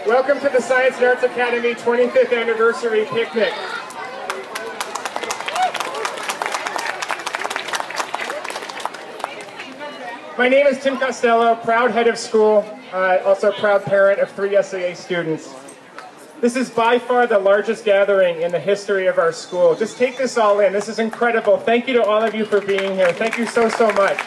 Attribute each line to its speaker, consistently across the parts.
Speaker 1: Welcome to the Science and Arts Academy 25th Anniversary Picnic. My name is Tim Costello, proud head of school, also proud parent of 3 SAA students. This is by far the largest gathering in the history of our school. Just take this all in. This is incredible. Thank you to all of you for being here. Thank you so, so much.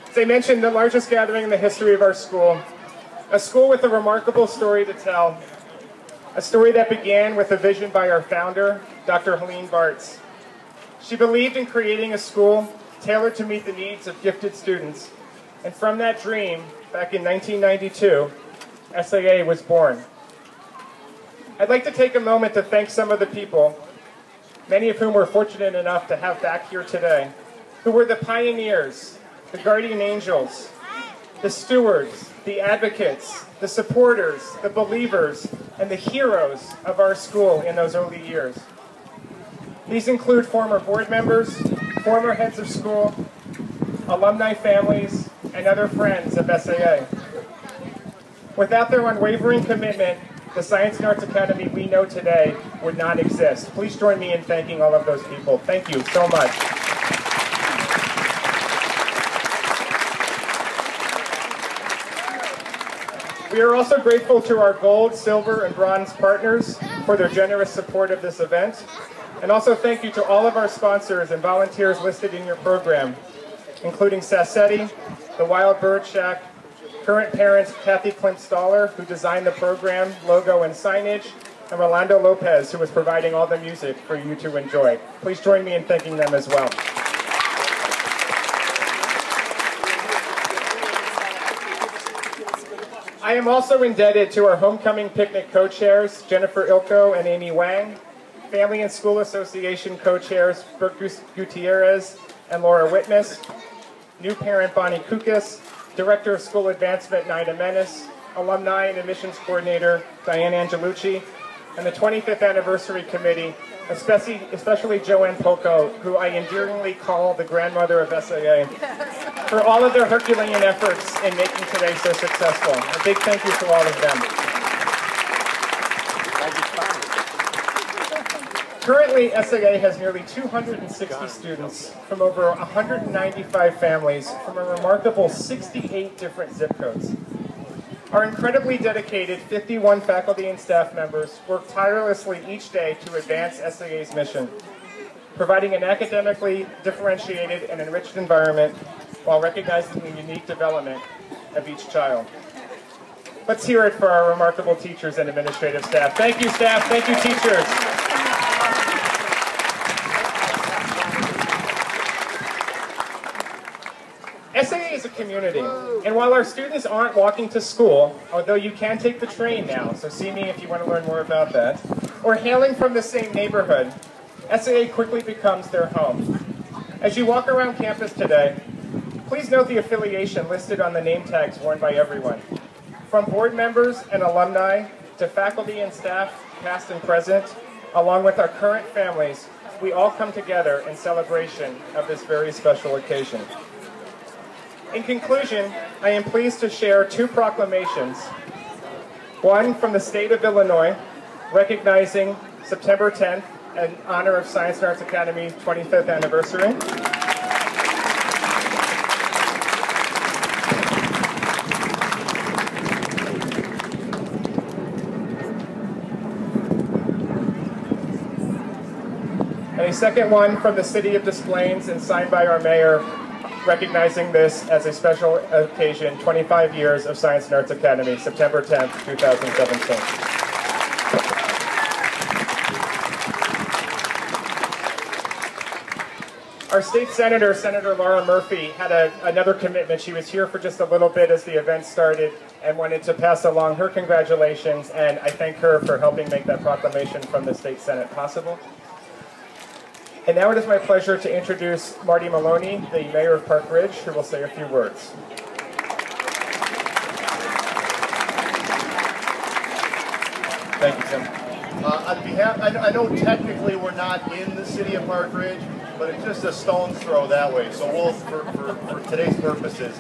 Speaker 1: As I mentioned, the largest gathering in the history of our school. A school with a remarkable story to tell. A story that began with a vision by our founder, Dr. Helene Bartz. She believed in creating a school tailored to meet the needs of gifted students. And from that dream, back in 1992, SAA was born. I'd like to take a moment to thank some of the people, many of whom we're fortunate enough to have back here today, who were the pioneers, the guardian angels, the stewards, the advocates, the supporters, the believers, and the heroes of our school in those early years. These include former board members, former heads of school, alumni families, and other friends of SAA. Without their unwavering commitment, the Science and Arts Academy we know today would not exist. Please join me in thanking all of those people. Thank you so much. We are also grateful to our gold, silver, and bronze partners for their generous support of this event. And also thank you to all of our sponsors and volunteers listed in your program, including Sassetti, the Wild Bird Shack, current parents Kathy Klimt-Staller, who designed the program, logo, and signage, and Rolando Lopez, who is providing all the music for you to enjoy. Please join me in thanking them as well. I am also indebted to our Homecoming Picnic co-chairs, Jennifer Ilko and Amy Wang, Family and School Association co-chairs, Brooke Gutierrez and Laura Witness, new parent Bonnie Kukas, Director of School Advancement Nina Menace, Alumni and Admissions Coordinator Diane Angelucci, and the 25th Anniversary Committee, especially Joanne Poco, who I endearingly call the grandmother of SAA, for all of their Herculean efforts in making today so successful. A big thank you to all of them. Currently, SAA has nearly 260 students from over 195 families from a remarkable 68 different zip codes. Our incredibly dedicated 51 faculty and staff members work tirelessly each day to advance SAA's mission, providing an academically differentiated and enriched environment while recognizing the unique development of each child. Let's hear it for our remarkable teachers and administrative staff. Thank you, staff. Thank you, teachers. SAA is a community, and while our students aren't walking to school, although you can take the train now, so see me if you want to learn more about that, or hailing from the same neighborhood, SAA quickly becomes their home. As you walk around campus today, please note the affiliation listed on the name tags worn by everyone. From board members and alumni to faculty and staff, past and present, along with our current families, we all come together in celebration of this very special occasion. In conclusion, I am pleased to share 2 proclamations. One from the state of Illinois, recognizing September 10th in honor of Science and Arts Academy's 25th anniversary. And a second one from the city of Des Plaines and signed by our mayor, recognizing this as a special occasion, 25 years of Science and Arts Academy, September 10th, 2017. Our state senator, Senator Laura Murphy, had another commitment. She was here for just a little bit as the event started and wanted to pass along her congratulations, and I thank her for helping make that proclamation from the state Senate possible. And now it is my pleasure to introduce Marty Maloney, the mayor of Park Ridge, who will say a few words.
Speaker 2: Thank you, Tim. On behalf, I know technically we're not in the city of Park Ridge, but it's just a stone's throw that way. So we'll, for today's purposes,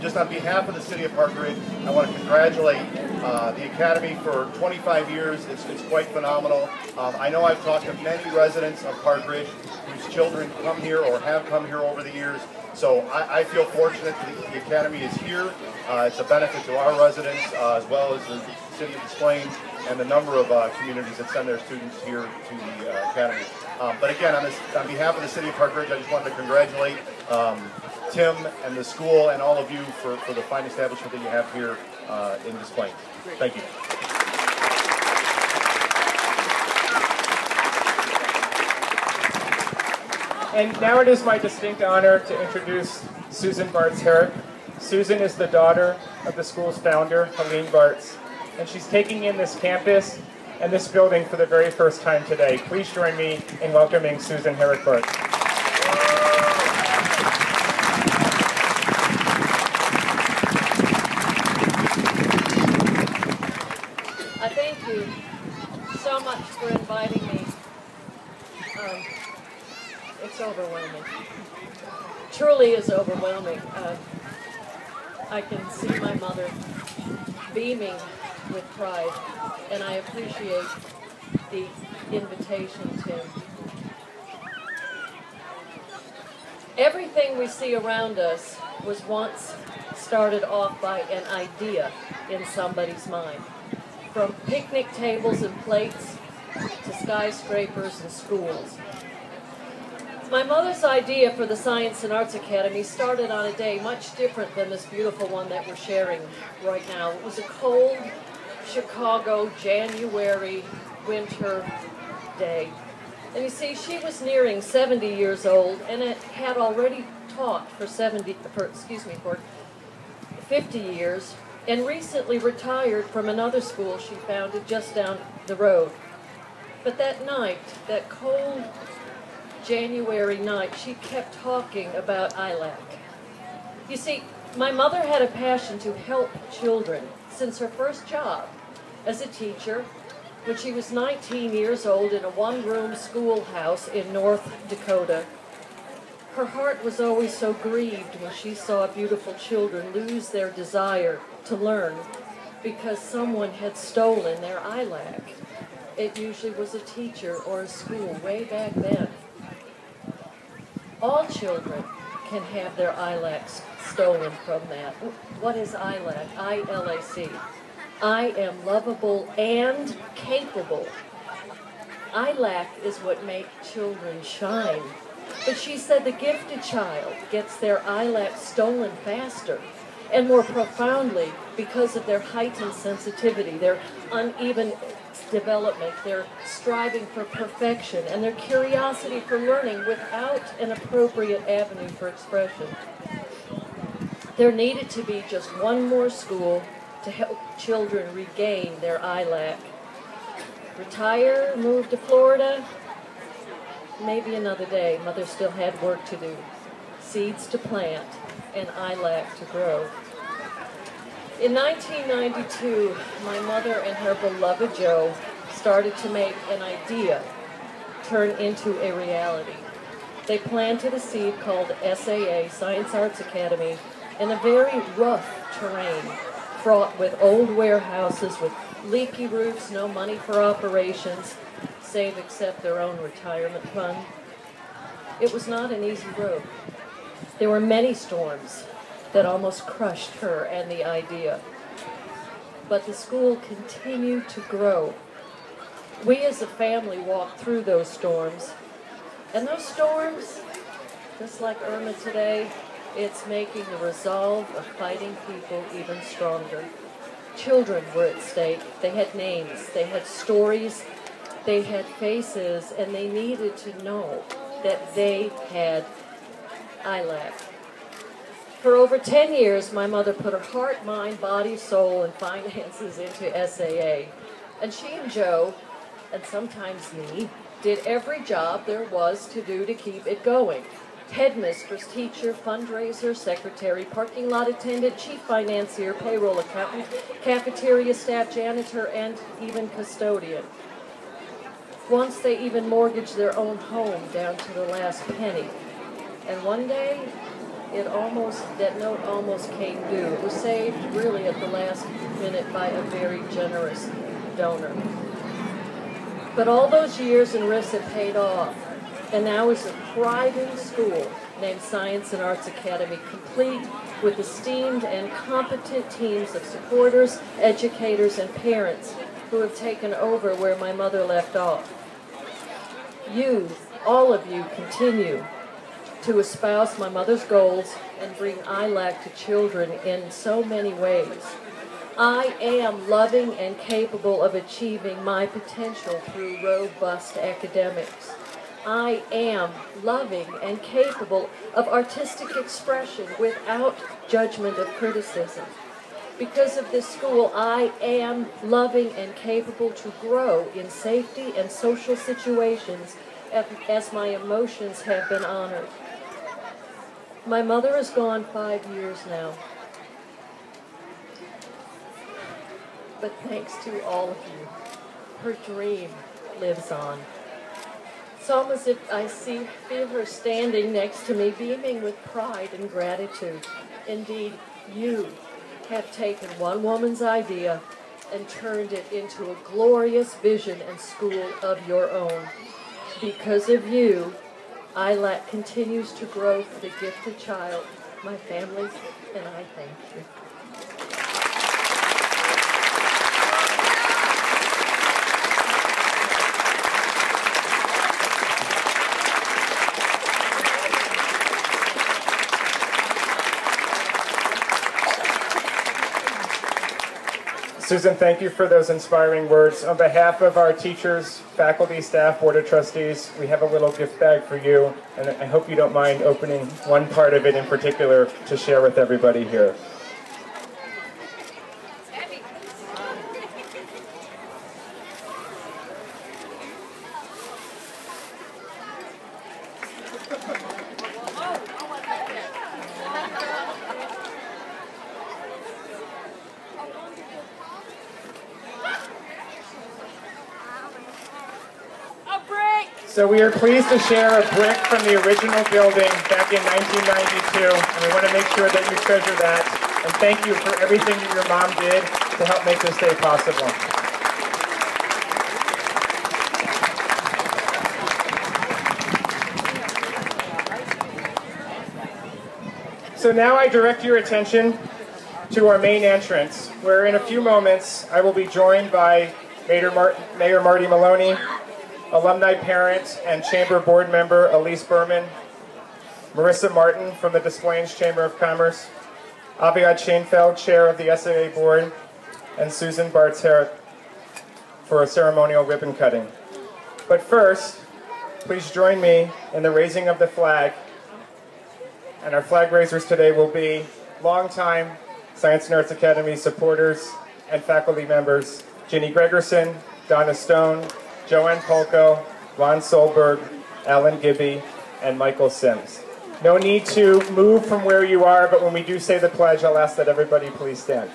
Speaker 2: just on behalf of the City of Park Ridge, I want to congratulate the Academy for 25 years. It's quite phenomenal. I know I've talked to many residents of Park Ridge whose children come here or have come here over the years. So I feel fortunate that the Academy is here. It's a benefit to our residents as well as the City of Des Plaines and the number of communities that send their students here to the Academy. But again, on behalf of the City of Park Ridge, I just wanted to congratulate Tim and the school and all of you for the fine establishment that you have here in Des Plaines. Thank you.
Speaker 1: And now it is my distinct honor to introduce Susan Bartz-Herrick. Susan is the daughter of the school's founder, Helene Bartz, and she's taking in this campus and this building for the very first time today. Please join me in welcoming Susan Herrick Bartz.
Speaker 3: I thank you so much for inviting me. It's overwhelming. Truly is overwhelming. I can see my mother beaming with pride, and I appreciate the invitation, Tim. Everything we see around us was once started off by an idea in somebody's mind. From picnic tables and plates to skyscrapers and schools. My mother's idea for the Science and Arts Academy started on a day much different than this beautiful one that we're sharing right now. It was a cold Chicago January winter day. And you see, she was nearing 70 years old and had already taught for 50 years and recently retired from another school she founded just down the road. But that night, that cold January night, she kept talking about ILAC. You see, my mother had a passion to help children since her first job as a teacher when she was 19 years old in a one-room schoolhouse in North Dakota. Her heart was always so grieved when she saw beautiful children lose their desire to learn because someone had stolen their ILAC. It usually was a teacher or a school way back then. All children can have their ILAC stolen from that. What is ILAC? I-L-A-C. I am lovable and capable. ILAC is what makes children shine. But she said the gifted child gets their ILAC stolen faster and more profoundly because of their heightened sensitivity, their uneven development, their striving for perfection, and their curiosity for learning without an appropriate avenue for expression. There needed to be just one more school to help children regain their ILAC. Retire, move to Florida, maybe another day. Mother still had work to do, seeds to plant, and ILAC to grow. In 1992, my mother and her beloved Joe started to make an idea turn into a reality. They planted a seed called SAA, Science Arts Academy, in a very rough terrain, fraught with old warehouses with leaky roofs, no money for operations, save except their own retirement fund. It was not an easy road. There were many storms that almost crushed her and the idea. But the school continued to grow. We as a family walked through those storms. And those storms, just like Irma today, it's making the resolve of fighting people even stronger. Children were at stake. They had names, they had stories, they had faces, and they needed to know that they had ILAC. For over 10 years, my mother put her heart, mind, body, soul, and finances into SAA. And she and Joe, and sometimes me, did every job there was to do to keep it going. Headmistress, teacher, fundraiser, secretary, parking lot attendant, chief financier, payroll accountant, cafeteria staff, janitor, and even custodian. Once they even mortgaged their own home down to the last penny. And one day, that note almost came due. It was saved really at the last minute by a very generous donor. But all those years and risks have paid off, and now is a thriving school named Science and Arts Academy, complete with esteemed and competent teams of supporters, educators, and parents who have taken over where my mother left off. You, all of you, continue to espouse my mother's goals and bring ILAC to children in so many ways. I am loving and capable of achieving my potential through robust academics. I am loving and capable of artistic expression without judgment of criticism. Because of this school, I am loving and capable to grow in safety and social situations as my emotions have been honored. My mother is gone 5 years now. But thanks to all of you, her dream lives on. It's almost as if I feel her standing next to me, beaming with pride and gratitude. Indeed, you have taken one woman's idea and turned it into a glorious vision and school of your own. Because of you, ILAC continues to grow for the gifted child, my family, and I thank you.
Speaker 1: Susan, thank you for those inspiring words. On behalf of our teachers, faculty, staff, board of trustees, we have a little gift bag for you, and I hope you don't mind opening one part of it in particular to share with everybody here. So we are pleased to share a brick from the original building back in 1992, and we want to make sure that you treasure that. And thank you for everything that your mom did to help make this day possible. So now I direct your attention to our main entrance, where in a few moments I will be joined by Mayor Marty Maloney, alumni parent and chamber board member Elise Berman, Marissa Martin from the Des Plaines Chamber of Commerce, Aviad Schoenfeld, chair of the SAA board, and Susan Bartz-Herrick for a ceremonial ribbon cutting. But first, please join me in the raising of the flag. And our flag raisers today will be longtime Science and Arts Academy supporters and faculty members, Ginny Gregerson, Donna Stone, Joanne Polko, Ron Solberg, Alan Gibby, and Michael Sims. No need to move from where you are, but when we do say the pledge, I'll ask that everybody please stand.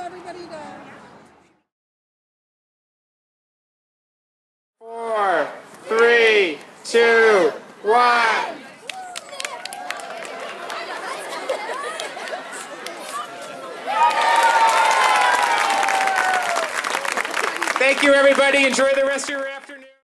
Speaker 4: Everybody down.
Speaker 1: 4, 3, 2, 1. Thank you, everybody. Enjoy the rest of your afternoon.